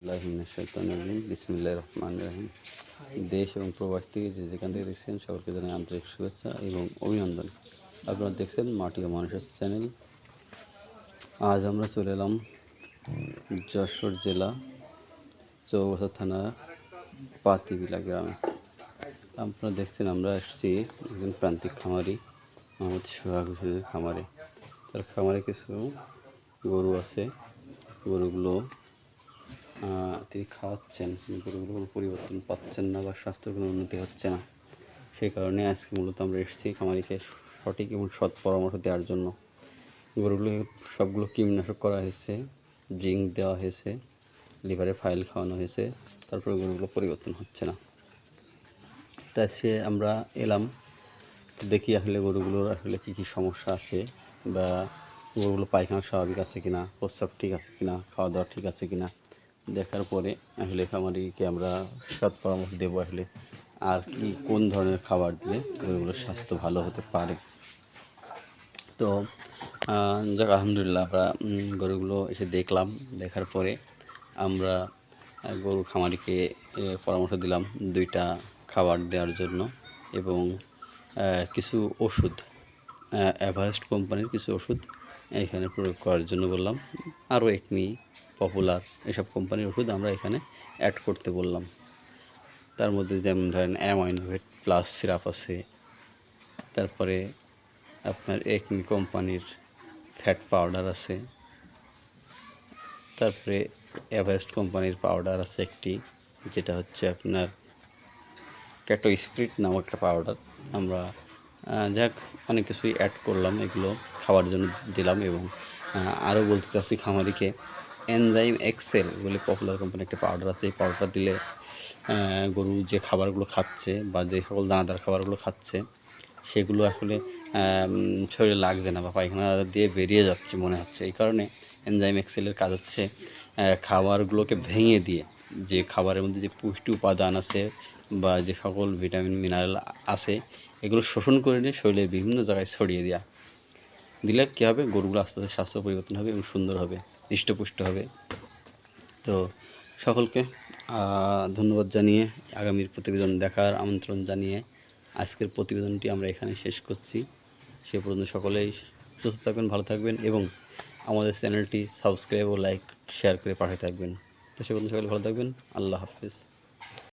বিসমিল্লাহির রহমানির রহিম। দেশ এবং প্রবাস থেকে যেখান থেকে দেখছেন সকলকে জানাই আন্তরিক শুভেচ্ছা এবং অভিনন্দন। আপনারা দেখছেন মাটি ও মানুষের চ্যানেল। আজ আমরা চলে এলাম যশোর জেলা চৌগাছা থানা পাতিবিলা গ্রামে। আপনারা দেখছেন আমরা এসেছি একজন প্রান্তিক খামারি মোহাম্মদ সোহাগ হোসেনের খামারে। তার খামারে কিছু গরু আছে। গরুগুলো তিনি খাওয়াচ্ছেন, গরুগুলো কোনো পরিবর্তন পাচ্ছেন না বা স্বাস্থ্যের কোনো উন্নতি হচ্ছে না। সেই কারণে আজকে মূলত আমরা এসেছি খামারিকে সঠিক এবং সৎ পরামর্শ দেওয়ার জন্য। গরুগুলো সবগুলো কীটনাশক করা হয়েছে, জিঙ্ক দেওয়া হয়েছে, লিভারে ফাইল খাওয়ানো হয়েছে, তারপরে গরুগুলো পরিবর্তন হচ্ছে না। তাই সে আমরা এলাম দেখি আসলে গরুগুলোর আসলে কী কী সমস্যা আছে, বা গরুগুলো পায়খানা স্বাভাবিক আছে কিনা, প্রস্রাব ঠিক আছে কিনা, খাওয়া দাওয়া ঠিক আছে কিনা দেখার পরে আসলে খামারিকে আমরা সৎ পরামর্শ দেবো আসলে আর কি কোন ধরনের খাবার দিলে গরুগুলোর স্বাস্থ্য ভালো হতে পারে। তো যাক আলহামদুলিল্লাহ আমরা গরুগুলো এসে দেখলাম। দেখার পরে আমরা গরু খামারিকে পরামর্শ দিলাম 2টা খাবার দেওয়ার জন্য এবং কিছু ওষুধ, এভারেস্ট কোম্পানির কিছু ওষুধ এখানে প্রয়োগ করার জন্য বললাম। আরও একমি, পপুলার এসব কোম্পানির ওষুধ আমরা এখানে অ্যাড করতে বললাম। তার মধ্যে যেমন ধরেন অ্যামাইনোভেট প্লাস সিরাপ আছে, তারপরে আপনার একমি কোম্পানির ফ্যাট পাউডার আছে, তারপরে এভারেস্ট কোম্পানির পাউডার আছে একটি, যেটা হচ্ছে আপনার ক্যাটো স্প্রিট নামক একটা পাউডার। আমরা যাক অনেক কিছুই অ্যাড করলাম, এগুলো খাওয়ার জন্য দিলাম। এবং আরও বলতে চাচ্ছি খামারিকে এনজাইম এক্সেল বলে পপুলার কোম্পানির একটা পাউডার আছে। এই পাউডারটা দিলে গরু যে খাবারগুলো খাচ্ছে বা যে সকল দানাদার খাবারগুলো খাচ্ছে সেগুলো আসলে শরীরে লাগছে না বা পায়খানা দিয়ে বেরিয়ে যাচ্ছে মনে হচ্ছে। এই কারণে এনজাইম এক্সেলের কাজ হচ্ছে খাবারগুলোকে ভেঙে দিয়ে যে খাবারের মধ্যে যে পুষ্টি উপাদান আছে বা যে সকল ভিটামিন মিনারেল আছে এগুলো শোষণ করে নিয়ে শরীরের বিভিন্ন জায়গায় ছড়িয়ে দেওয়া। দিলে কী হবে, গরুগুলো আস্তে আস্তে স্বাস্থ্য পরিবর্তন হবে এবং সুন্দর হবে, হৃষ্টপুষ্ট হবে। তো সকলকে ধন্যবাদ জানিয়ে আগামীর প্রতিবেদন দেখার আমন্ত্রণ জানিয়ে আজকের প্রতিবেদনটি আমরা এখানে শেষ করছি। সে পর্যন্ত সকলেই সুস্থ থাকবেন, ভালো থাকবেন এবং আমাদের চ্যানেলটি সাবস্ক্রাইব ও লাইক শেয়ার করে পাঠিয়ে থাকবেন। তো সে পর্যন্ত সকলে ভালো থাকবেন। আল্লাহ হাফিজ।